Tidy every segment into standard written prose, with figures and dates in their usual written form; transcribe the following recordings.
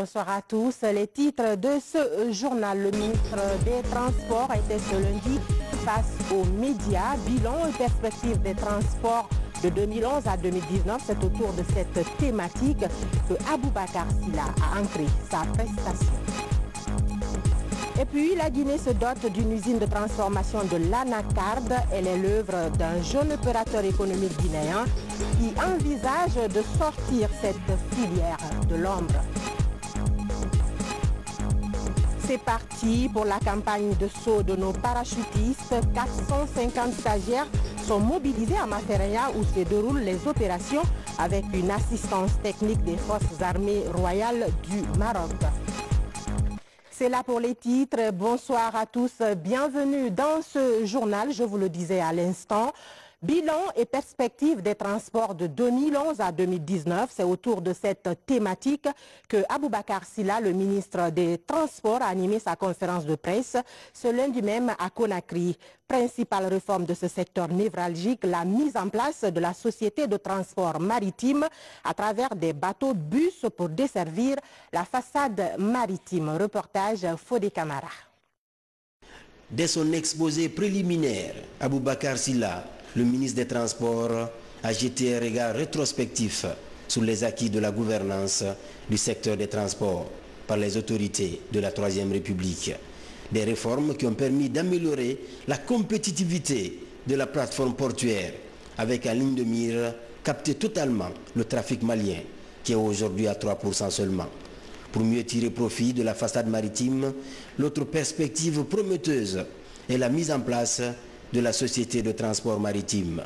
bonsoir à tous. Les titres de ce journal. Le ministre des Transports était ce lundi face aux médias. Bilan et perspective des transports de 2011 à 2019. C'est autour de cette thématique que Aboubacar Silla a ancré sa prestation. Et puis, la Guinée se dote d'une usine de transformation de l'anacarde. Elle est l'œuvre d'un jeune opérateur économique guinéen qui envisage de sortir cette filière de l'ombre. C'est parti pour la campagne de saut de nos parachutistes. 450 stagiaires sont mobilisés à Mafereya où se déroulent les opérations avec une assistance technique des forces armées royales du Maroc. C'est là pour les titres. Bonsoir à tous. Bienvenue dans ce journal. Je vous le disais à l'instant. Bilan et perspective des transports de 2011 à 2019. C'est autour de cette thématique que Aboubacar Silla, le ministre des Transports, a animé sa conférence de presse ce lundi même à Conakry. Principale réforme de ce secteur névralgique, la mise en place de la société de transport maritime à travers des bateaux-bus pour desservir la façade maritime. Reportage Fodé Camara. Dès son exposé préliminaire, Aboubacar Silla, le ministre des Transports, a jeté un regard rétrospectif sur les acquis de la gouvernance du secteur des transports par les autorités de la Troisième République. Des réformes qui ont permis d'améliorer la compétitivité de la plateforme portuaire avec en ligne de mire capter totalement le trafic malien qui est aujourd'hui à 3% seulement. Pour mieux tirer profit de la façade maritime, l'autre perspective prometteuse est la mise en place de la société de transport maritime.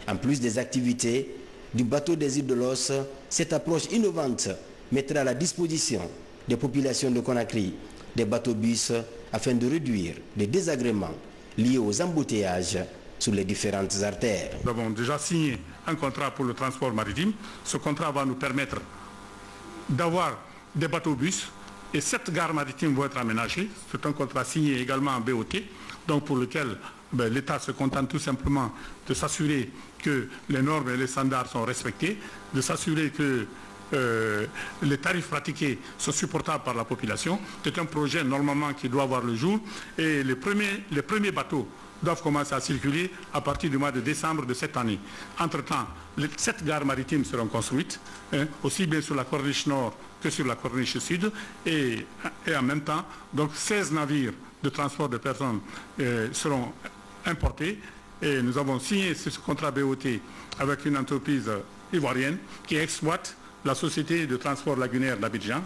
En plus des activités du bateau des îles de l'Os, cette approche innovante mettra à la disposition des populations de Conakry des bateaux-bus afin de réduire les désagréments liés aux embouteillages sur les différentes artères. Nous avons déjà signé un contrat pour le transport maritime. Ce contrat va nous permettre d'avoir des bateaux-bus et 7 gares maritimes vont être aménagées. C'est un contrat signé également en BOT, donc pour lequel l'État se contente tout simplement de s'assurer que les normes et les standards sont respectés, de s'assurer que les tarifs pratiqués sont supportables par la population. C'est un projet normalement qui doit voir le jour et les premiers bateaux doivent commencer à circuler à partir du mois de décembre de cette année. Entre-temps, 7 gares maritimes seront construites, aussi bien sur la corniche nord que sur la corniche sud, et en même temps, donc 16 navires de transport de personnes seront importés. Et nous avons signé ce contrat BOT avec une entreprise ivoirienne qui exploite la société de transport lagunaire d'Abidjan.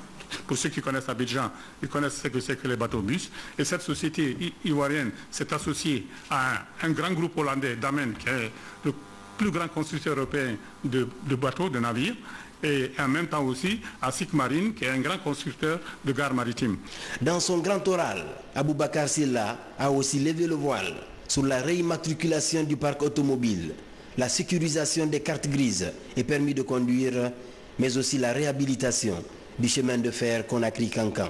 Pour ceux qui connaissent Abidjan, ils connaissent ce que c'est que les bateaux-bus. Et cette société ivoirienne s'est associée à un grand groupe hollandais, Damen, qui est le plus grand constructeur européen de bateaux, de navires. Et en même temps aussi à SIC Marine, qui est un grand constructeur de gares maritimes. Dans son grand oral, Aboubacar Silla a aussi levé le voile sur la réimmatriculation du parc automobile, la sécurisation des cartes grises et permis de conduire, mais aussi la réhabilitation du chemin de fer Conakry-Cancan.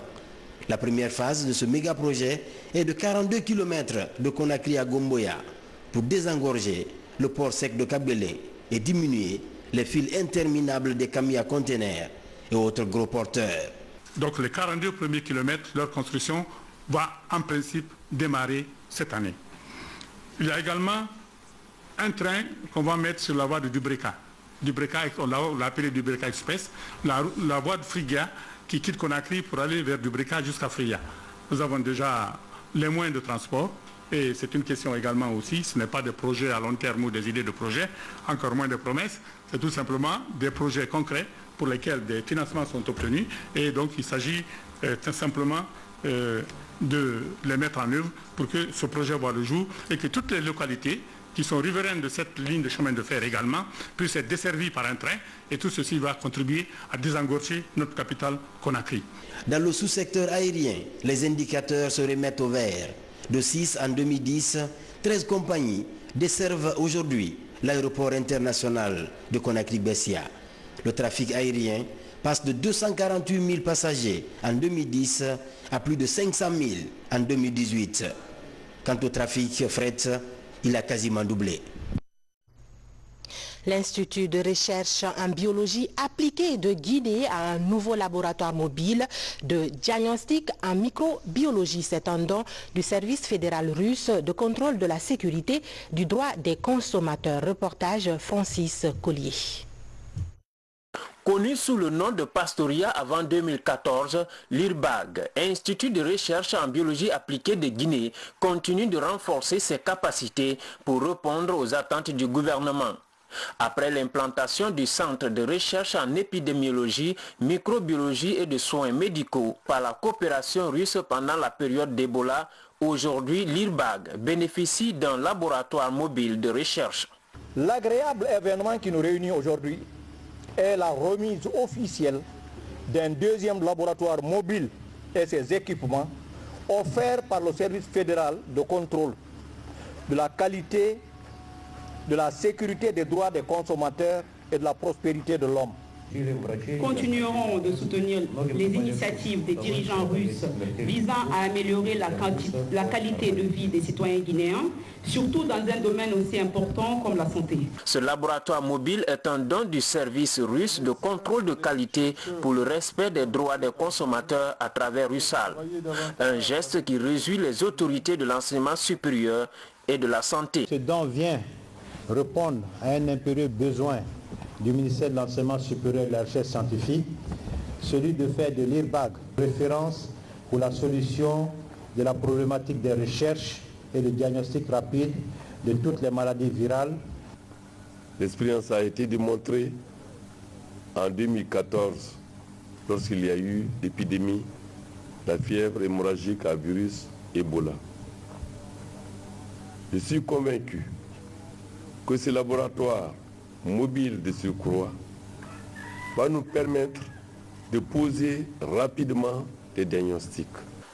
La première phase de ce méga-projet est de 42 km de Conakry à Gomboya pour désengorger le port sec de Kabélé et diminuer les files interminables des camions à conteneurs et autres gros porteurs. Donc les 42 premiers kilomètres, leur construction va en principe démarrer cette année. Il y a également un train qu'on va mettre sur la voie de Dubreka. Dubreka, on l'a appelé Dubreka Express, la voie de Frigia qui quitte Conakry pour aller vers Dubreka jusqu'à Frigia. Nous avons déjà les moyens de transport. Et c'est une question également aussi, ce n'est pas des projets à long terme ou des idées de projets, encore moins des promesses, c'est tout simplement des projets concrets pour lesquels des financements sont obtenus et donc il s'agit tout simplement de les mettre en œuvre pour que ce projet voit le jour et que toutes les localités qui sont riveraines de cette ligne de chemin de fer également puissent être desservies par un train et tout ceci va contribuer à désengorger notre capitale Conakry. Dans le sous-secteur aérien, les indicateurs se remettent au vert. De 6 en 2010, 13 compagnies desservent aujourd'hui l'aéroport international de Conakry-Bessia. Le trafic aérien passe de 248 000 passagers en 2010 à plus de 500 000 en 2018. Quant au trafic fret, il a quasiment doublé. L'Institut de recherche en biologie appliquée de Guinée a un nouveau laboratoire mobile de diagnostic en microbiologie. C'est un don du service fédéral russe de contrôle de la sécurité du droit des consommateurs. Reportage Francis Collier. Connu sous le nom de Pastoria avant 2014, l'IRBAG, Institut de recherche en biologie appliquée de Guinée, continue de renforcer ses capacités pour répondre aux attentes du gouvernement. Après l'implantation du centre de recherche en épidémiologie, microbiologie et de soins médicaux par la coopération russe pendant la période d'Ebola, aujourd'hui l'IRBAG bénéficie d'un laboratoire mobile de recherche. L'agréable événement qui nous réunit aujourd'hui est la remise officielle d'un deuxième laboratoire mobile et ses équipements offerts par le service fédéral de contrôle de la qualité, de la sécurité des droits des consommateurs et de la prospérité de l'homme. Continuerons de soutenir les initiatives des dirigeants russes visant à améliorer la qualité de vie des citoyens guinéens, surtout dans un domaine aussi important comme la santé. Ce laboratoire mobile est un don du service russe de contrôle de qualité pour le respect des droits des consommateurs à travers Russal. Un geste qui réjouit les autorités de l'enseignement supérieur et de la santé. Ce don vient répondre à un impérieux besoin du ministère de l'Enseignement supérieur et de la Recherche scientifique, celui de faire de l'IRBAG référence pour la solution de la problématique des recherches et le diagnostic rapide de toutes les maladies virales. L'expérience a été démontrée en 2014 lorsqu'il y a eu l'épidémie, la fièvre hémorragique à virus Ebola. Je suis convaincu que ce laboratoire mobile de surcroît va nous permettre de poser rapidement des diagnostics.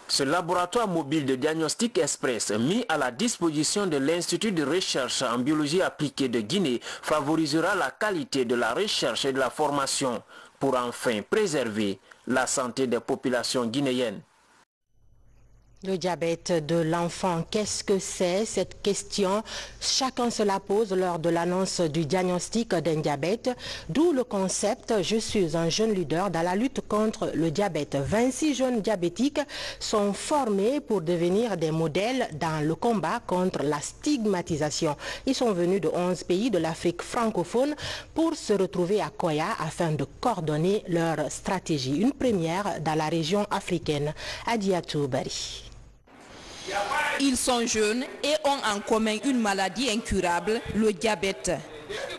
Ce laboratoire mobile de diagnostic express mis à la disposition de l'Institut de recherche en biologie appliquée de Guinée favorisera la qualité de la recherche et de la formation pour enfin préserver la santé des populations guinéennes. Le diabète de l'enfant, qu'est-ce que c'est? Cette question, chacun se la pose lors de l'annonce du diagnostic d'un diabète, d'où le concept « Je suis un jeune leader dans la lutte contre le diabète ». 26 jeunes diabétiques sont formés pour devenir des modèles dans le combat contre la stigmatisation. Ils sont venus de 11 pays de l'Afrique francophone pour se retrouver à Koya afin de coordonner leur stratégie. Une première dans la région africaine. Adiatou Bari. Ils sont jeunes et ont en commun une maladie incurable, le diabète.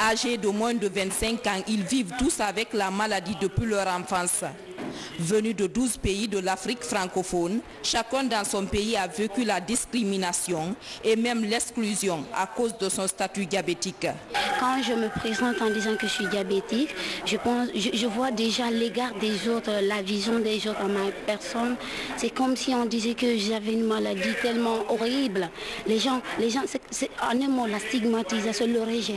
Âgés de moins de 25 ans, ils vivent tous avec la maladie depuis leur enfance. Venus de 12 pays de l'Afrique francophone, chacun dans son pays a vécu la discrimination et même l'exclusion à cause de son statut diabétique. Quand je me présente en disant que je suis diabétique, je vois déjà l'égard des autres, la vision des autres à ma personne. C'est comme si on disait que j'avais une maladie tellement horrible. Les gens c'est en un mot la stigmatisation, le rejet.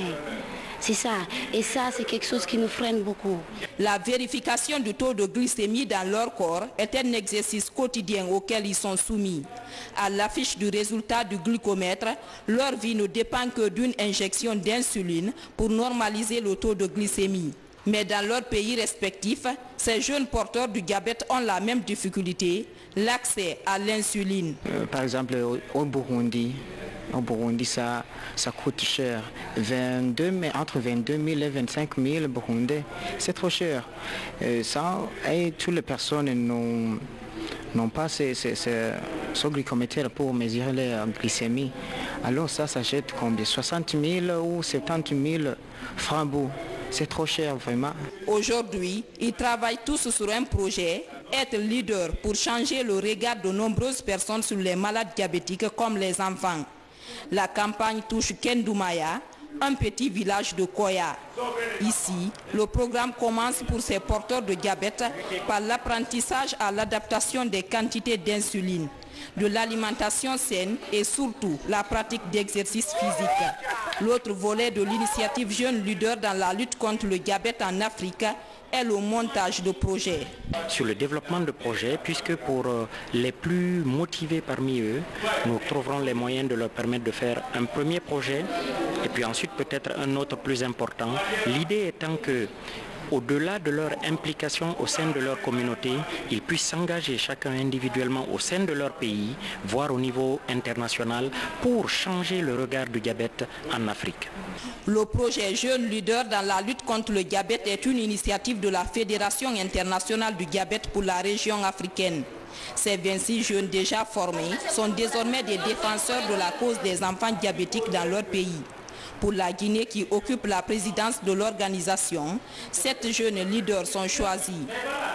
C'est ça. Et ça, c'est quelque chose qui nous freine beaucoup. La vérification du taux de glycémie dans leur corps est un exercice quotidien auquel ils sont soumis. À l'affiche du résultat du glucomètre, leur vie ne dépend que d'une injection d'insuline pour normaliser le taux de glycémie. Mais dans leurs pays respectifs, ces jeunes porteurs du diabète ont la même difficulté, l'accès à l'insuline. Par exemple, au Burundi, ça coûte cher. Entre 22 000 et 25 000 burundais, c'est trop cher. Et toutes les personnes n'ont pas ce glycomètre pour mesurer la glycémie. Alors ça s'achète combien? 60 000 ou 70 000 francs. C'est trop cher vraiment. Aujourd'hui, ils travaillent tous sur un projet, être leader pour changer le regard de nombreuses personnes sur les malades diabétiques comme les enfants. La campagne touche Kendoumaya, un petit village de Koya. Ici, le programme commence pour ces porteurs de diabète par l'apprentissage à l'adaptation des quantités d'insuline, de l'alimentation saine et surtout la pratique d'exercice physique. L'autre volet de l'initiative Jeunes Leaders dans la lutte contre le diabète en Afrique est le montage de projets. Sur le développement de projets, puisque pour les plus motivés parmi eux, nous trouverons les moyens de leur permettre de faire un premier projet Et puis ensuite, peut-être un autre plus important, l'idée étant que au-delà de leur implication au sein de leur communauté, ils puissent s'engager chacun individuellement au sein de leur pays, voire au niveau international, pour changer le regard du diabète en Afrique. Le projet Jeunes Leaders dans la lutte contre le diabète est une initiative de la Fédération internationale du diabète pour la région africaine. Ces 26 jeunes déjà formés sont désormais des défenseurs de la cause des enfants diabétiques dans leur pays. Pour la Guinée qui occupe la présidence de l'organisation, 7 jeunes leaders sont choisis.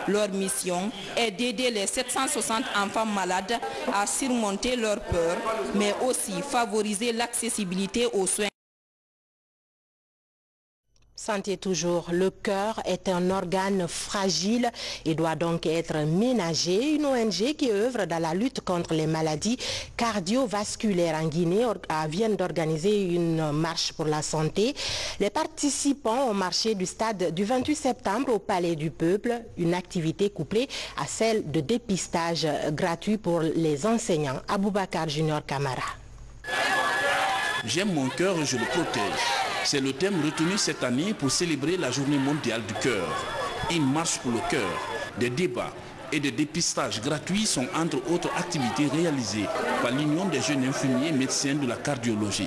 Leur mission est d'aider les 760 enfants malades à surmonter leurs peurs, mais aussi favoriser l'accessibilité aux soins. Santé toujours, le cœur est un organe fragile et doit donc être ménagé. Une ONG qui œuvre dans la lutte contre les maladies cardiovasculaires en Guinée vient d'organiser une marche pour la santé. Les participants ont marché du stade du 28 septembre au Palais du Peuple, une activité couplée à celle de dépistage gratuit pour les enseignants. Aboubakar Junior Camara. J'aime mon cœur et je le protège. C'est le thème retenu cette année pour célébrer la journée mondiale du cœur. Une marche pour le cœur, des débats et des dépistages gratuits sont entre autres activités réalisées par l'Union des jeunes infirmiers médecins de la cardiologie.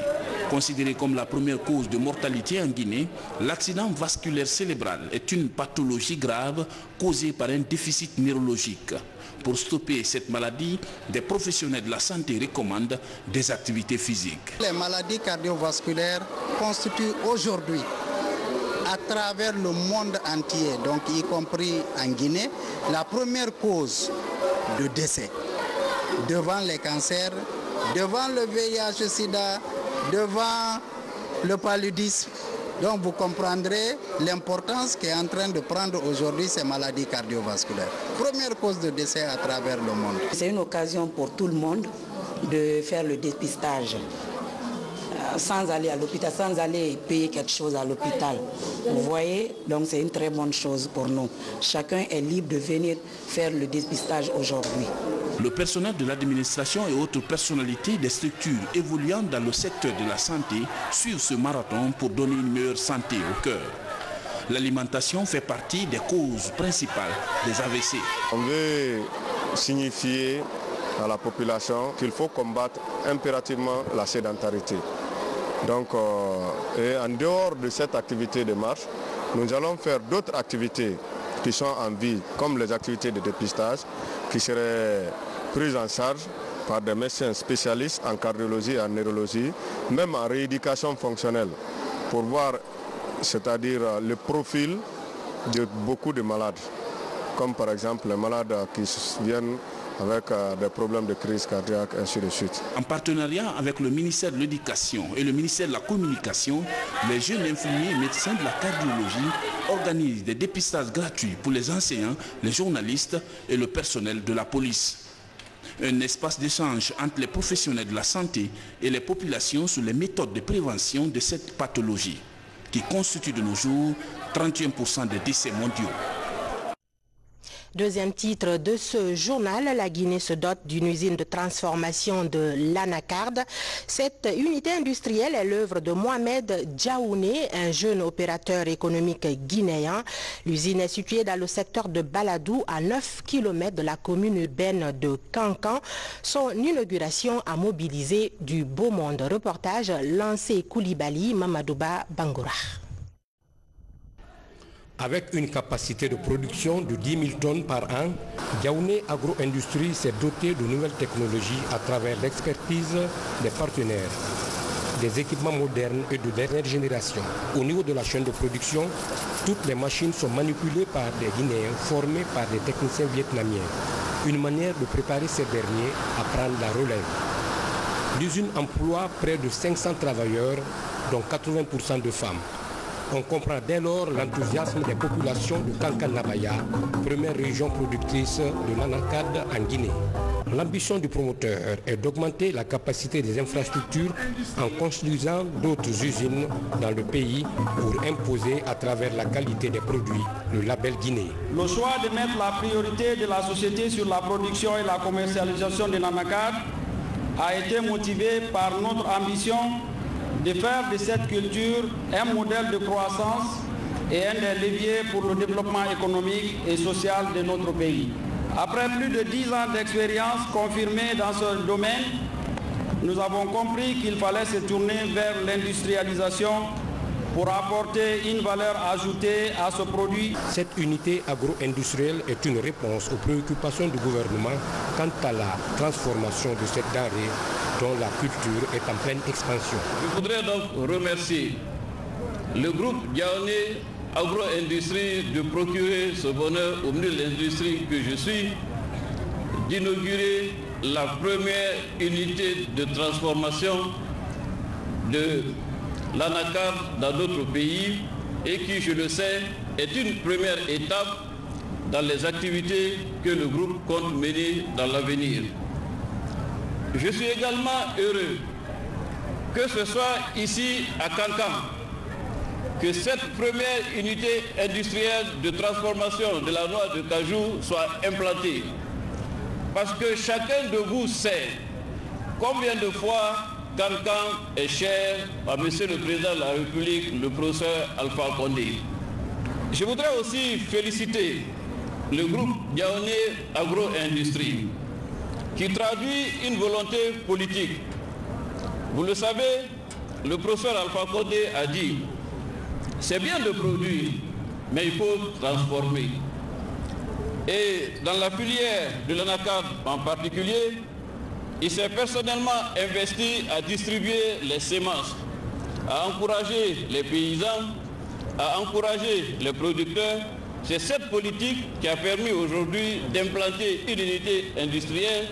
Considéré comme la première cause de mortalité en Guinée, l'accident vasculaire cérébral est une pathologie grave causée par un déficit neurologique. Pour stopper cette maladie, des professionnels de la santé recommandent des activités physiques. Les maladies cardiovasculaires constituent aujourd'hui, à travers le monde entier, donc y compris en Guinée, la première cause de décès. Devant les cancers, devant le VIH-Sida, devant le paludisme. Donc vous comprendrez l'importance qu'est en train de prendre aujourd'hui ces maladies cardiovasculaires. Première cause de décès à travers le monde. C'est une occasion pour tout le monde de faire le dépistage sans aller à l'hôpital, sans aller payer quelque chose à l'hôpital. Vous voyez, donc c'est une très bonne chose pour nous. Chacun est libre de venir faire le dépistage aujourd'hui. Le personnel de l'administration et autres personnalités des structures évoluant dans le secteur de la santé suivent ce marathon pour donner une meilleure santé au cœur. L'alimentation fait partie des causes principales des AVC. On veut signifier à la population qu'il faut combattre impérativement la sédentarité. Donc, et en dehors de cette activité de marche, nous allons faire d'autres activités qui sont en vie, comme les activités de dépistage, qui seraient prises en charge par des médecins spécialistes en cardiologie et en neurologie, même en rééducation fonctionnelle, pour voir, c'est-à-dire le profil de beaucoup de malades, comme par exemple les malades qui viennent avec des problèmes de crise cardiaque, ainsi de suite. En partenariat avec le ministère de l'Éducation et le ministère de la Communication, les jeunes infirmiers et médecins de la cardiologie organisent des dépistages gratuits pour les enseignants, les journalistes et le personnel de la police. Un espace d'échange entre les professionnels de la santé et les populations sur les méthodes de prévention de cette pathologie, qui constitue de nos jours 31% des décès mondiaux. Deuxième titre de ce journal, la Guinée se dote d'une usine de transformation de l'anacarde. Cette unité industrielle est l'œuvre de Mohamed Djaouné, un jeune opérateur économique guinéen. L'usine est située dans le secteur de Baladou, à 9 km de la commune urbaine de Kankan. Son inauguration a mobilisé du beau monde. Reportage Lancé Koulibaly, Mamadouba Bangoura. Avec une capacité de production de 10 000 tonnes par an, Djaouné Agro-Industrie s'est doté de nouvelles technologies à travers l'expertise des partenaires, des équipements modernes et de dernière génération. Au niveau de la chaîne de production, toutes les machines sont manipulées par des Guinéens formés par des techniciens vietnamiens. Une manière de préparer ces derniers à prendre la relève. L'usine emploie près de 500 travailleurs, dont 80% de femmes. On comprend dès lors l'enthousiasme des populations de Kankan-Nabaya, première région productrice de l'anacarde en Guinée. L'ambition du promoteur est d'augmenter la capacité des infrastructures en construisant d'autres usines dans le pays pour imposer à travers la qualité des produits le label Guinée. Le choix de mettre la priorité de la société sur la production et la commercialisation de l'anacarde a été motivé par notre ambition de faire de cette culture un modèle de croissance et un des leviers pour le développement économique et social de notre pays. Après plus de 10 ans d'expérience confirmée dans ce domaine, nous avons compris qu'il fallait se tourner vers l'industrialisation pour apporter une valeur ajoutée à ce produit. Cette unité agro-industrielle est une réponse aux préoccupations du gouvernement quant à la transformation de cette denrée dont la culture est en pleine expansion. Je voudrais donc remercier le groupe Diaoné Agro-Industrie de procurer ce bonheur au milieu de l'industrie que je suis, d'inaugurer la première unité de transformation de l'anacarde dans d'autres pays et qui, je le sais, est une première étape dans les activités que le groupe compte mener dans l'avenir. Je suis également heureux que ce soit ici à Kankan que cette première unité industrielle de transformation de la noix de cajou soit implantée. Parce que chacun de vous sait combien de fois Kankan est cher à Monsieur le Président de la République, le professeur Alpha Condé. Je voudrais aussi féliciter le groupe Diaoné Agro-Industrie qui traduit une volonté politique. Vous le savez, le professeur Alpha Condé a dit « c'est bien de produire, mais il faut transformer ». Et dans la filière de l'anacarde en particulier, il s'est personnellement investi à distribuer les semences, à encourager les paysans, à encourager les producteurs. C'est cette politique qui a permis aujourd'hui d'implanter une unité industrielle,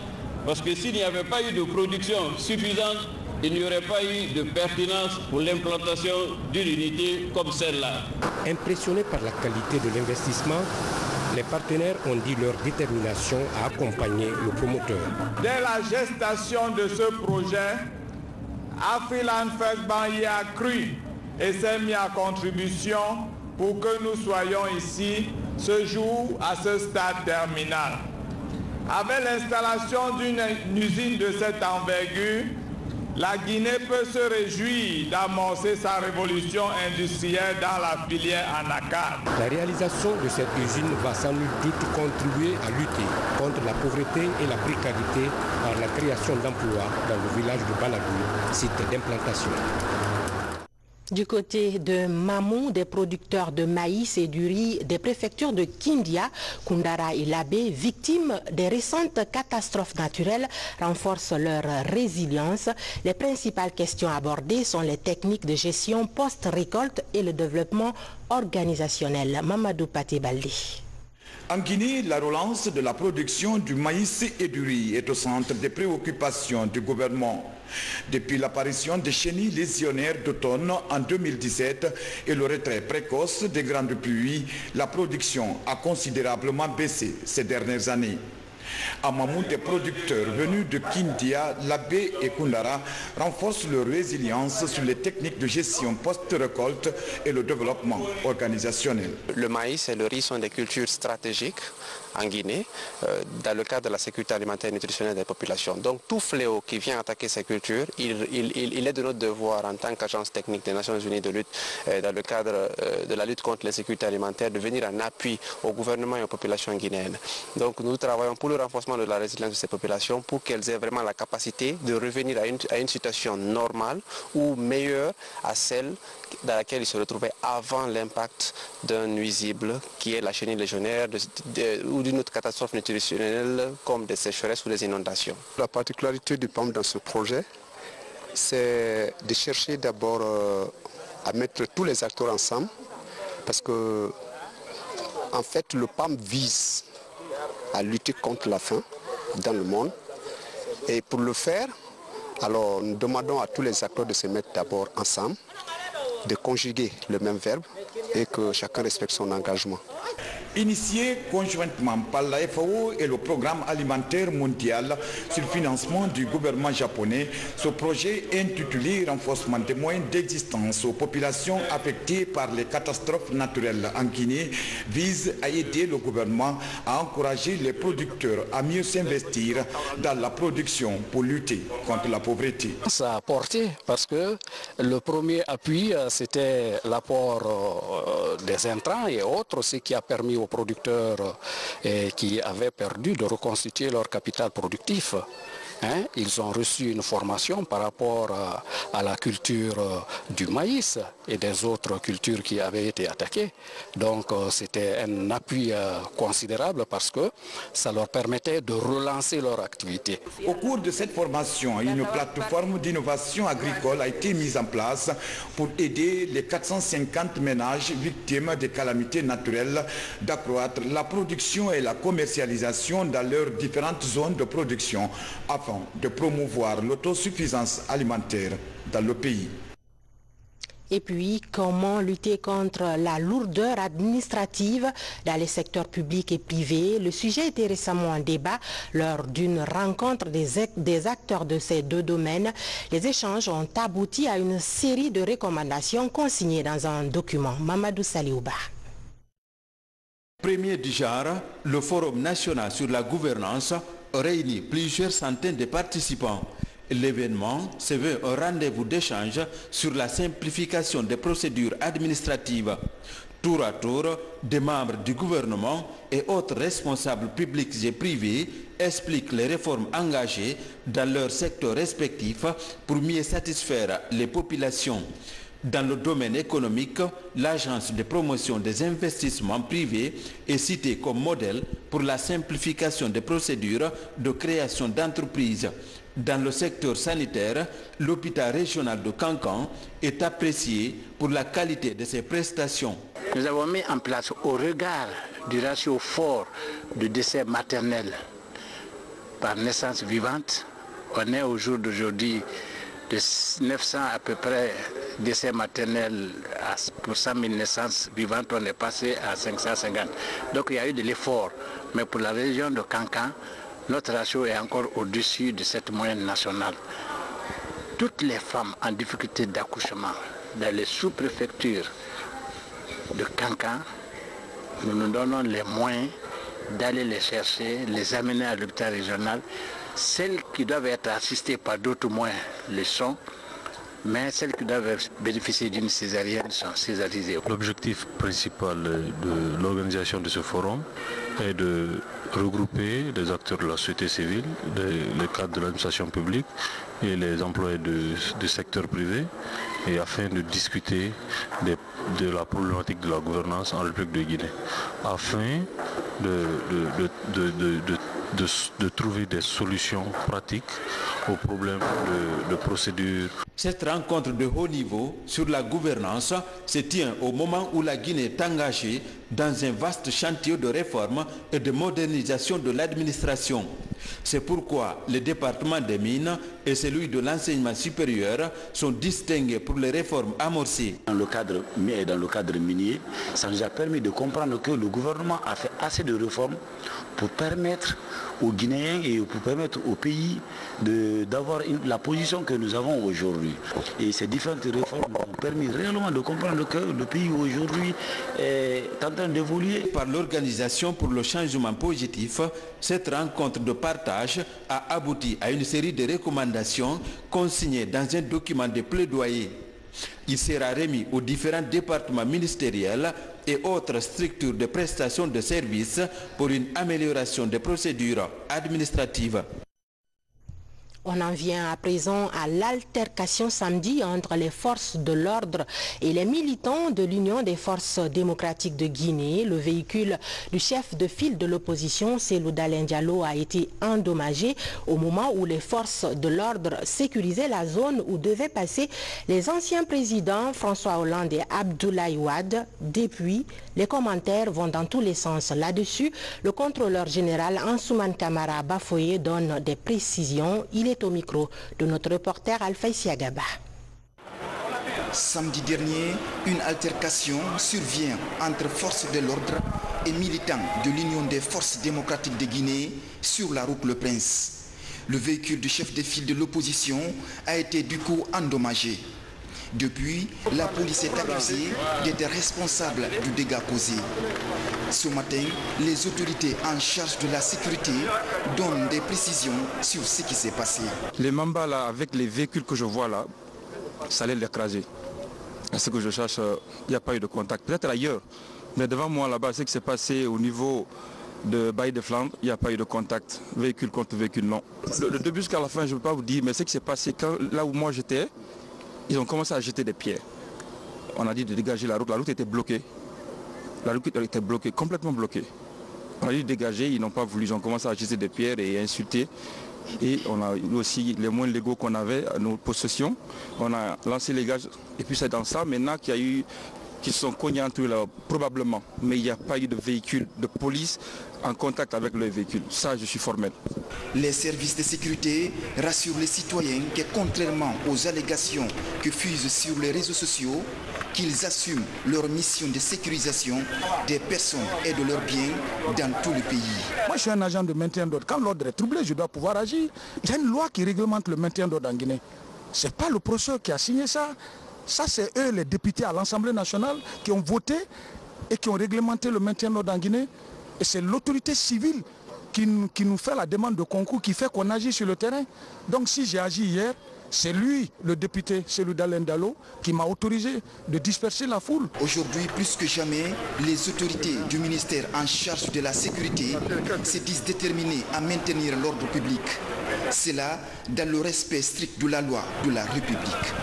parce que s'il n'y avait pas eu de production suffisante, il n'y aurait pas eu de pertinence pour l'implantation d'une unité comme celle-là. Impressionnés par la qualité de l'investissement, les partenaires ont dit leur détermination à accompagner le promoteur. Dès la gestation de ce projet, Afriland First Bank y a cru et s'est mis à contribution pour que nous soyons ici ce jour à ce stade terminal. Avec l'installation d'une usine de cette envergure, la Guinée peut se réjouir d'amorcer sa révolution industrielle dans la filière anacarde. La réalisation de cette usine va sans nul doute contribuer à lutter contre la pauvreté et la précarité par la création d'emplois dans le village de Banadou, site d'implantation. Du côté de Mamou, des producteurs de maïs et du riz des préfectures de Kindia, Koundara et Labé, victimes des récentes catastrophes naturelles, renforcent leur résilience. Les principales questions abordées sont les techniques de gestion post-récolte et le développement organisationnel. Mamadou Pati-Baldi. En Guinée, la relance de la production du maïs et du riz est au centre des préoccupations du gouvernement. Depuis l'apparition des chenilles lésionnaires d'automne en 2017 et le retrait précoce des grandes pluies, la production a considérablement baissé ces dernières années. À Mamou, des producteurs venus de Kindia, Labé et Koundara renforcent leur résilience sur les techniques de gestion post-récolte et le développement organisationnel. Le maïs et le riz sont des cultures stratégiques en Guinée dans le cadre de la sécurité alimentaire et nutritionnelle des populations. Donc tout fléau qui vient attaquer ces cultures, il est de notre devoir en tant qu'agence technique des Nations Unies de lutte dans le cadre de la lutte contre l'insécurité alimentaire de venir en appui au gouvernement et aux populations guinéennes. Donc nous travaillons pour le renforcement de la résilience de ces populations pour qu'elles aient vraiment la capacité de revenir à une situation normale ou meilleure à celle dans laquelle ils se retrouvaient avant l'impact d'un nuisible qui est la chenille légionnaire ou d'une autre catastrophe nutritionnelle comme des sécheresses ou des inondations. La particularité du PAM dans ce projet, c'est de chercher d'abord à mettre tous les acteurs ensemble parce que en fait le PAM vise à lutter contre la faim dans le monde et pour le faire, alors nous demandons à tous les acteurs de se mettre d'abord ensemble, de conjuguer le même verbe et que chacun respecte son engagement. Initié conjointement par la FAO et le Programme alimentaire mondial sur le financement du gouvernement japonais, ce projet intitulé « Renforcement des moyens d'existence aux populations affectées par les catastrophes naturelles en Guinée » vise à aider le gouvernement à encourager les producteurs à mieux s'investir dans la production pour lutter contre la pauvreté. Ça a porté parce que le premier appui, c'était l'apport des intrants et autres, ce qui a permis aux producteurs qui avaient perdu de reconstituer leur capital productif. Ils ont reçu une formation par rapport à la culture du maïs et des autres cultures qui avaient été attaquées. Donc c'était un appui considérable parce que ça leur permettait de relancer leur activité. Au cours de cette formation, une plateforme d'innovation agricole a été mise en place pour aider les 450 ménages victimes des calamités naturelles d'accroître la production et la commercialisation dans leurs différentes zones de production afin de promouvoir l'autosuffisance alimentaire dans le pays. Et puis, comment lutter contre la lourdeur administrative dans les secteurs publics et privés? Le sujet était récemment en débat lors d'une rencontre des acteurs de ces deux domaines. Les échanges ont abouti à une série de recommandations consignées dans un document. Mamadou Saliouba. Premier du genre, le Forum national sur la gouvernance réunit plusieurs centaines de participants. L'événement se veut un rendez-vous d'échange sur la simplification des procédures administratives. Tour à tour, des membres du gouvernement et autres responsables publics et privés expliquent les réformes engagées dans leurs secteurs respectifs pour mieux satisfaire les populations. Dans le domaine économique, l'Agence de promotion des investissements privés est citée comme modèle pour la simplification des procédures de création d'entreprises. Dans le secteur sanitaire, l'hôpital régional de Kankan est apprécié pour la qualité de ses prestations. Nous avons mis en place, au regard du ratio fort de décès maternels par naissance vivante, on est au jour d'aujourd'hui de 900 à peu près décès maternels pour 100 000 naissances vivantes, on est passé à 550. Donc il y a eu de l'effort. Mais pour la région de Kankan, notre ratio est encore au-dessus de cette moyenne nationale. Toutes les femmes en difficulté d'accouchement dans les sous-préfectures de Kankan, nous nous donnons les moyens d'aller les chercher, les amener à l'hôpital régional. Celles qui doivent être assistées par d'autres moyens le sont, mais celles qui doivent bénéficier d'une césarienne sont césarisées. L'objectif principal de l'organisation de ce forum est de regrouper les acteurs de la société civile, les cadres de l'administration publique et les employés du secteur privé, et afin de discuter de la problématique de la gouvernance en République de Guinée, afin de trouver des solutions pratiques aux problèmes de procédure. Cette rencontre de haut niveau sur la gouvernance se tient au moment où la Guinée est engagée dans un vaste chantier de réforme et de modernisation de l'administration. C'est pourquoi le département des mines et celui de l'enseignement supérieur sont distingués pour les réformes amorcées. Dans le cadre minier, ça nous a permis de comprendre que le gouvernement a fait assez de réformes pour permettre aux Guinéens et pour permettre au pays d'avoir la position que nous avons aujourd'hui. Et ces différentes réformes ont permis réellement de comprendre que le pays aujourd'hui est en train d'évoluer. Par l'Organisation pour le changement positif, cette rencontre de partage a abouti à une série de recommandations consignées dans un document de plaidoyer. Il sera remis aux différents départements ministériels et autres structures de prestation de services pour une amélioration des procédures administratives. On en vient à présent à l'altercation samedi entre les forces de l'ordre et les militants de l'Union des forces démocratiques de Guinée. Le véhicule du chef de file de l'opposition, Cellou Dalein Diallo, a été endommagé au moment où les forces de l'ordre sécurisaient la zone où devaient passer les anciens présidents François Hollande et Abdoulaye Wade. Depuis, les commentaires vont dans tous les sens. Là-dessus, le contrôleur général Ansoumane Kamara Bafoye donne des précisions. Il est au micro de notre reporter Alpha Siagaba. Samedi dernier, une altercation survient entre forces de l'ordre et militant de l'Union des forces démocratiques de Guinée sur la route Le Prince. Le véhicule du chef de file de l'opposition a été du coup endommagé. Depuis, la police est accusée d'être responsable du dégât causé. Ce matin, les autorités en charge de la sécurité donnent des précisions sur ce qui s'est passé. Les Mamba là, avec les véhicules que je vois là, ça allait l'écraser. Ce que je cherche, il n'y a pas eu de contact. Peut-être ailleurs, mais devant moi là-bas, ce qui s'est passé au niveau de Bailly de Flandre, il n'y a pas eu de contact. Véhicule contre véhicule, non. Le début jusqu'à la fin, je ne peux pas vous dire, mais ce qui s'est passé là où moi j'étais, ils ont commencé à jeter des pierres. On a dit de dégager la route était bloquée. La route était bloquée, complètement bloquée. On a dit de dégager, ils n'ont pas voulu, ils ont commencé à jeter des pierres et insulter. Et on a eu aussi les moyens légaux qu'on avait à nos possessions. On a lancé les gages et puis c'est dans ça maintenant qu'il y a eu, qui se sont cognés entre eux là, probablement. Mais il n'y a pas eu de véhicule de police en contact avec le véhicule. Ça, je suis formel. Les services de sécurité rassurent les citoyens que contrairement aux allégations que fusent sur les réseaux sociaux, qu'ils assument leur mission de sécurisation des personnes et de leurs biens dans tout le pays. Moi, je suis un agent de maintien d'ordre. Quand l'ordre est troublé, je dois pouvoir agir. Il y a une loi qui réglemente le maintien d'ordre en Guinée. Ce n'est pas le procureur qui a signé ça. Ça, c'est eux, les députés à l'Assemblée nationale, qui ont voté et qui ont réglementé le maintien d'ordre en Guinée. Et c'est l'autorité civile qui nous fait la demande de concours, qui fait qu'on agit sur le terrain. Donc si j'ai agi hier, c'est lui, le député, celui d'Alain Dalo, qui m'a autorisé de disperser la foule. Aujourd'hui, plus que jamais, les autorités du ministère en charge de la sécurité se disent déterminées à maintenir l'ordre public. C'est là, dans le respect strict de la loi de la République.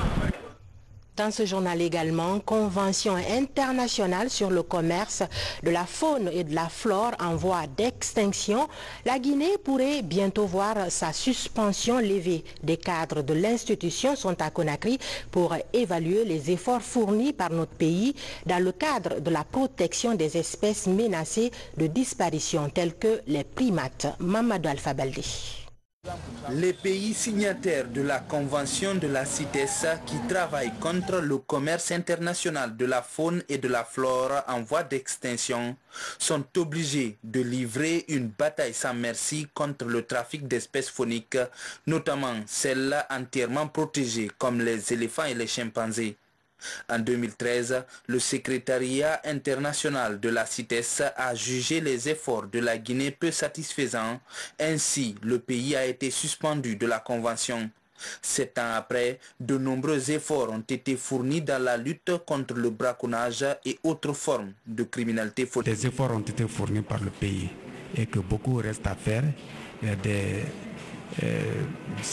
Dans ce journal également, convention internationale sur le commerce de la faune et de la flore en voie d'extinction. La Guinée pourrait bientôt voir sa suspension levée. Des cadres de l'institution sont à Conakry pour évaluer les efforts fournis par notre pays dans le cadre de la protection des espèces menacées de disparition telles que les primates. Mamadou Alpha Baldé. Les pays signataires de la Convention de la CITES qui travaillent contre le commerce international de la faune et de la flore en voie d'extinction sont obligés de livrer une bataille sans merci contre le trafic d'espèces fauniques, notamment celles entièrement protégées comme les éléphants et les chimpanzés. En 2013, le secrétariat international de la CITES a jugé les efforts de la Guinée peu satisfaisants. Ainsi, le pays a été suspendu de la convention. 7 ans après, de nombreux efforts ont été fournis dans la lutte contre le braconnage et autres formes de criminalité faunique. Des efforts ont été fournis par le pays et que beaucoup reste à faire. Il y a des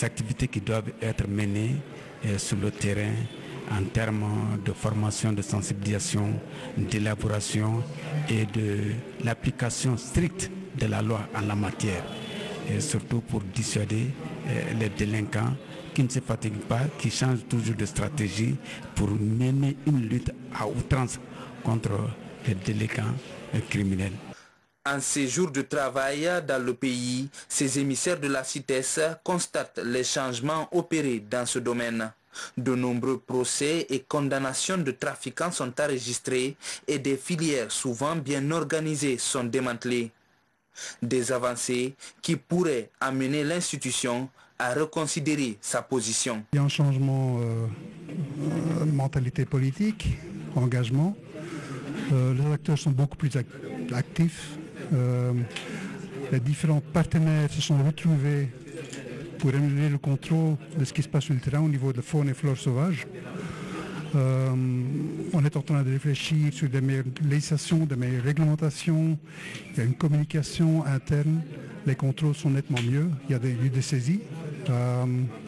activités qui doivent être menées sur le terrain en termes de formation, de sensibilisation, d'élaboration et de l'application stricte de la loi en la matière. Et surtout pour dissuader les délinquants qui ne se fatiguent pas, qui changent toujours de stratégie pour mener une lutte à outrance contre les délinquants criminels. En ces jours de travail dans le pays, ces émissaires de la CITES constatent les changements opérés dans ce domaine. De nombreux procès et condamnations de trafiquants sont enregistrés et des filières souvent bien organisées sont démantelées. Des avancées qui pourraient amener l'institution à reconsidérer sa position. Il y a un changement de mentalité politique, engagement. Les acteurs sont beaucoup plus actifs. Les différents partenaires se sont retrouvés pour améliorer le contrôle de ce qui se passe sur le terrain au niveau de la faune et flore sauvage. On est en train de réfléchir sur des meilleures législations, des meilleures réglementations. Il y a une communication interne. Les contrôles sont nettement mieux. Il y a eu des saisies.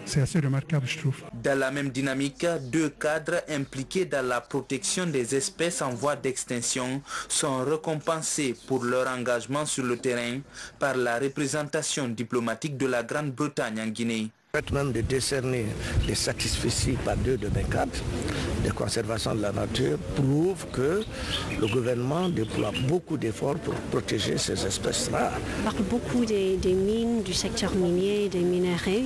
C'est assez remarquable, je trouve. Dans la même dynamique, 2 cadres impliqués dans la protection des espèces en voie d'extinction sont récompensés pour leur engagement sur le terrain par la représentation diplomatique de la Grande-Bretagne en Guinée. Même de décerner les satisfecit par 2 de mes cadres de conservation de la nature prouve que le gouvernement déploie beaucoup d'efforts pour protéger ces espèces rares. On parle beaucoup des mines, du secteur minier, des minerais,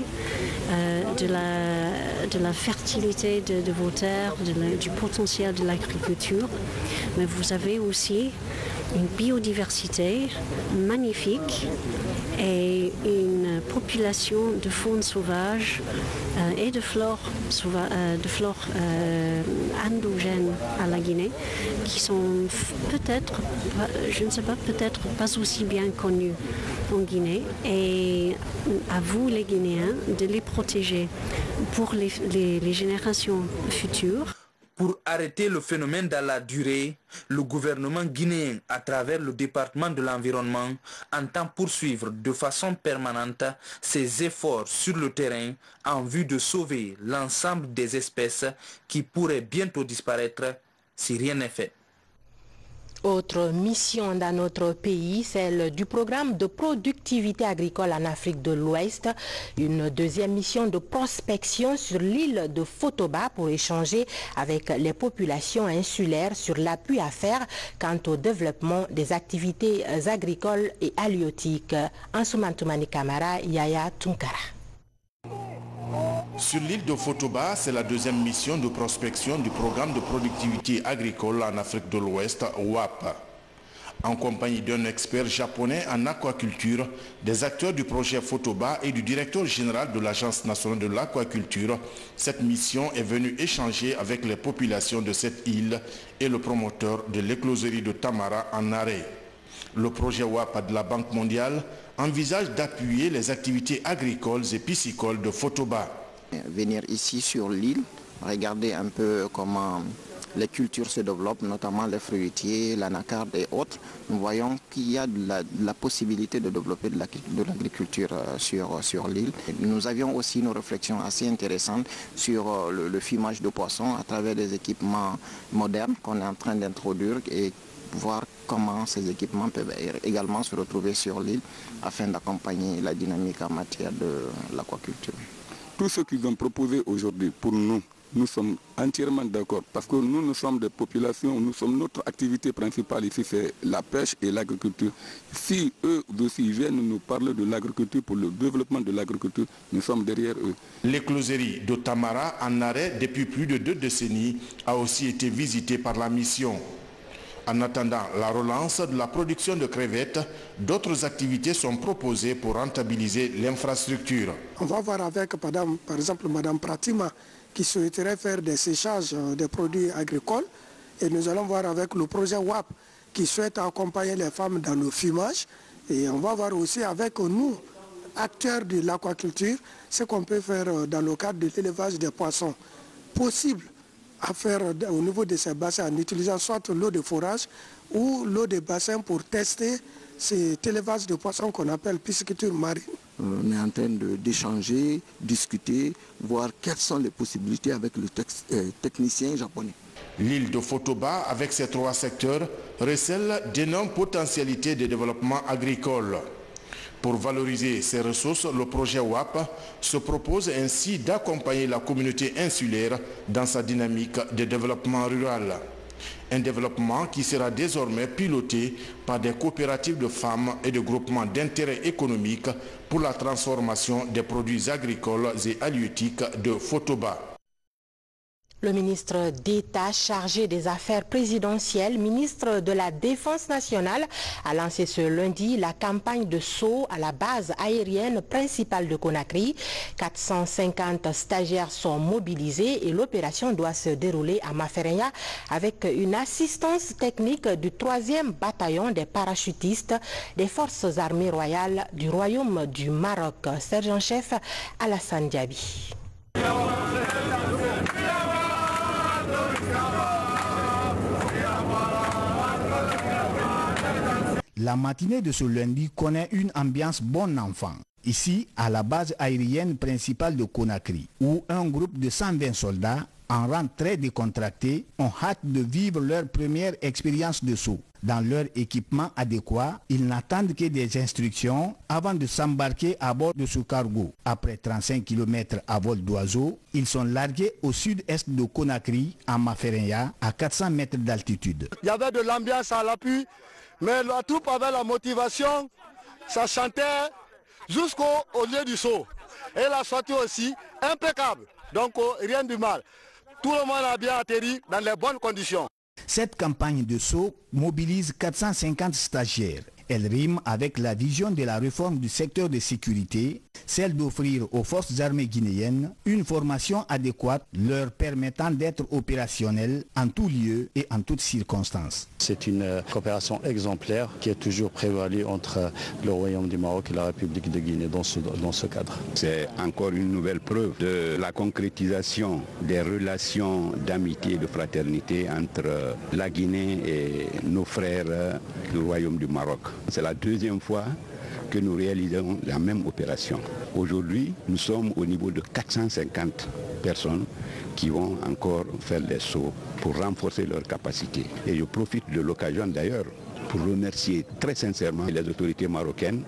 de la fertilité de vos terres, du potentiel de l'agriculture. Mais vous avez aussi une biodiversité magnifique et une population de faune sauvage et de flore endogène à la Guinée qui sont peut-être, je ne sais pas, peut-être pas aussi bien connues en Guinée, et à vous les Guinéens de les protéger pour les générations futures. Pour arrêter le phénomène dans la durée, le gouvernement guinéen, à travers le département de l'environnement, entend poursuivre de façon permanente ses efforts sur le terrain en vue de sauver l'ensemble des espèces qui pourraient bientôt disparaître si rien n'est fait. Autre mission dans notre pays, celle du programme de productivité agricole en Afrique de l'Ouest. Une deuxième mission de prospection sur l'île de Fotoba pour échanger avec les populations insulaires sur l'appui à faire quant au développement des activités agricoles et halieutiques. Ansoumane Toumani Kamara, Yaya Tunkara. Sur l'île de Fotoba, c'est la deuxième mission de prospection du programme de productivité agricole en Afrique de l'Ouest, WAP. En compagnie d'un expert japonais en aquaculture, des acteurs du projet Fotoba et du directeur général de l'Agence nationale de l'aquaculture, cette mission est venue échanger avec les populations de cette île et le promoteur de l'écloserie de Tamara en arrêt. Le projet WAP de la Banque mondiale envisage d'appuyer les activités agricoles et piscicoles de Fotoba. Venir ici sur l'île, regarder un peu comment les cultures se développent, notamment les fruitiers, l'anacarde et autres, nous voyons qu'il y a de la possibilité de développer de l'agriculture sur l'île. Nous avions aussi une réflexion assez intéressante sur le fumage de poissons à travers des équipements modernes qu'on est en train d'introduire et voir comment ces équipements peuvent également se retrouver sur l'île afin d'accompagner la dynamique en matière de l'aquaculture. Tout ce qu'ils ont proposé aujourd'hui pour nous, nous sommes entièrement d'accord parce que nous sommes des populations, notre activité principale ici c'est la pêche et l'agriculture. Si eux aussi viennent nous parler de l'agriculture pour le développement de l'agriculture, nous sommes derrière eux. L'écloserie de Tamara, en arrêt depuis plus de 2 décennies, a aussi été visitée par la mission. En attendant la relance de la production de crevettes, d'autres activités sont proposées pour rentabiliser l'infrastructure. On va voir avec, par exemple, Mme Pratima, qui souhaiterait faire des séchages des produits agricoles. Et nous allons voir avec le projet WAP, qui souhaite accompagner les femmes dans le fumage. Et on va voir aussi avec nous, acteurs de l'aquaculture, ce qu'on peut faire dans le cadre de l'élevage des poissons. Possible à faire au niveau de ces bassins en utilisant soit l'eau de forage ou l'eau de bassin pour tester cet élevage de poissons qu'on appelle pisciculture marine. On est en train d'échanger, discuter, voir quelles sont les possibilités avec le technicien japonais. L'île de Fotoba, avec ses 3 secteurs, recèle d'énormes potentialités de développement agricole. Pour valoriser ces ressources, le projet WAP se propose ainsi d'accompagner la communauté insulaire dans sa dynamique de développement rural. Un développement qui sera désormais piloté par des coopératives de femmes et de groupements d'intérêt économique pour la transformation des produits agricoles et halieutiques de Fotoba. Le ministre d'État chargé des affaires présidentielles, ministre de la Défense nationale, a lancé ce lundi la campagne de saut à la base aérienne principale de Conakry. 450 stagiaires sont mobilisés et l'opération doit se dérouler à Mafereya avec une assistance technique du 3e bataillon des parachutistes des forces armées royales du Royaume du Maroc. Sergent-chef Alassane Diaby. La matinée de ce lundi connaît une ambiance bon enfant. Ici, à la base aérienne principale de Conakry, où un groupe de 120 soldats, en rang très décontracté, ont hâte de vivre leur première expérience de saut. Dans leur équipement adéquat, ils n'attendent que des instructions avant de s'embarquer à bord de ce cargo. Après 35 km à vol d'oiseau, ils sont largués au sud-est de Conakry, à Mafereya, à 400 mètres d'altitude. Il y avait de l'ambiance à l'appui, mais la troupe avait la motivation, ça chantait jusqu'au lieu du saut. Et la sortie aussi, impeccable, donc rien du mal. Tout le monde a bien atterri dans les bonnes conditions. Cette campagne de saut mobilise 450 stagiaires. Elle rime avec la vision de la réforme du secteur de sécurité, celle d'offrir aux forces armées guinéennes une formation adéquate leur permettant d'être opérationnelles en tout lieu et en toutes circonstances. C'est une coopération exemplaire qui est toujours prévalue entre le Royaume du Maroc et la République de Guinée dans ce cadre. C'est encore une nouvelle preuve de la concrétisation des relations d'amitié et de fraternité entre la Guinée et nos frères du Royaume du Maroc. C'est la deuxième fois que nous réalisons la même opération. Aujourd'hui, nous sommes au niveau de 450 personnes qui vont encore faire des sauts pour renforcer leurs capacités. Et je profite de l'occasion d'ailleurs pour remercier très sincèrement les autorités marocaines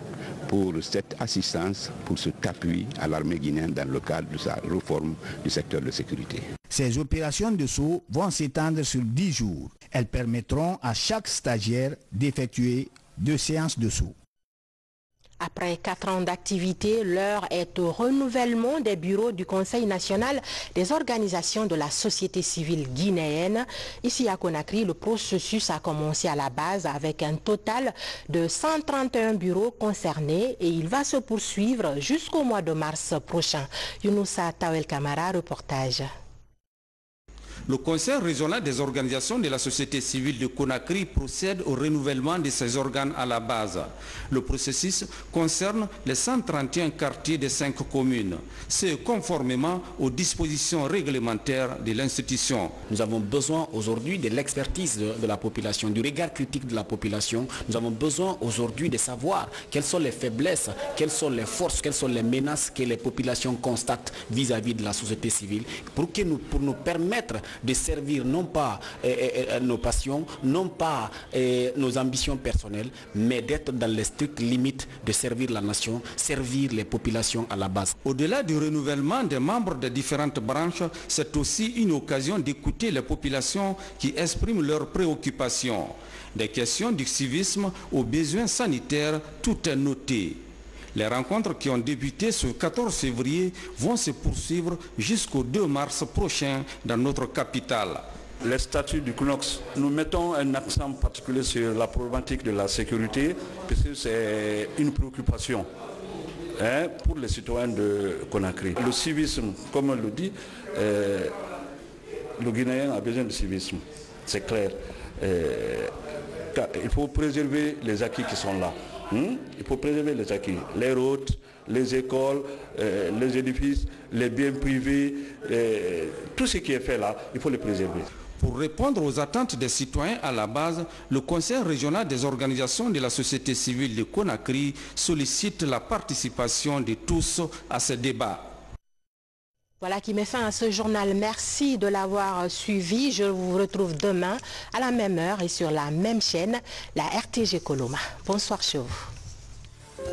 pour cette assistance, pour cet appui à l'armée guinéenne dans le cadre de sa réforme du secteur de sécurité. Ces opérations de saut vont s'étendre sur 10 jours. Elles permettront à chaque stagiaire d'effectuer 2 séances de saut. Après 4 ans d'activité, l'heure est au renouvellement des bureaux du Conseil national des organisations de la société civile guinéenne. Ici à Conakry, le processus a commencé à la base avec un total de 131 bureaux concernés et il va se poursuivre jusqu'au mois de mars prochain. Younoussa Tawel Kamara, reportage. Le Conseil régional des organisations de la société civile de Conakry procède au renouvellement de ses organes à la base. Le processus concerne les 131 quartiers des 5 communes. C'est conformément aux dispositions réglementaires de l'institution. Nous avons besoin aujourd'hui de l'expertise de la population, du regard critique de la population. Nous avons besoin aujourd'hui de savoir quelles sont les faiblesses, quelles sont les forces, quelles sont les menaces que les populations constatent vis-à-vis de la société civile pour nous permettre de servir non pas nos passions, non pas nos ambitions personnelles, mais d'être dans les strictes limites de servir la nation, servir les populations à la base. Au-delà du renouvellement des membres des différentes branches, c'est aussi une occasion d'écouter les populations qui expriment leurs préoccupations. Des questions du civisme aux besoins sanitaires, tout est noté. Les rencontres qui ont débuté ce 14 février vont se poursuivre jusqu'au 2 mars prochain dans notre capitale. Les statuts du CNOX, nous mettons un accent particulier sur la problématique de la sécurité, puisque c'est une préoccupation pour les citoyens de Conakry. Le civisme, comme on le dit, le Guinéen a besoin de civisme, c'est clair. Il faut préserver les acquis qui sont là. Il faut préserver les acquis, les routes, les écoles, les édifices, les biens privés, tout ce qui est fait là, il faut les préserver. Pour répondre aux attentes des citoyens à la base, le Conseil régional des organisations de la société civile de Conakry sollicite la participation de tous à ce débat. Voilà qui met fin à ce journal. Merci de l'avoir suivi. Je vous retrouve demain à la même heure et sur la même chaîne, la RTG Coloma. Bonsoir chez vous.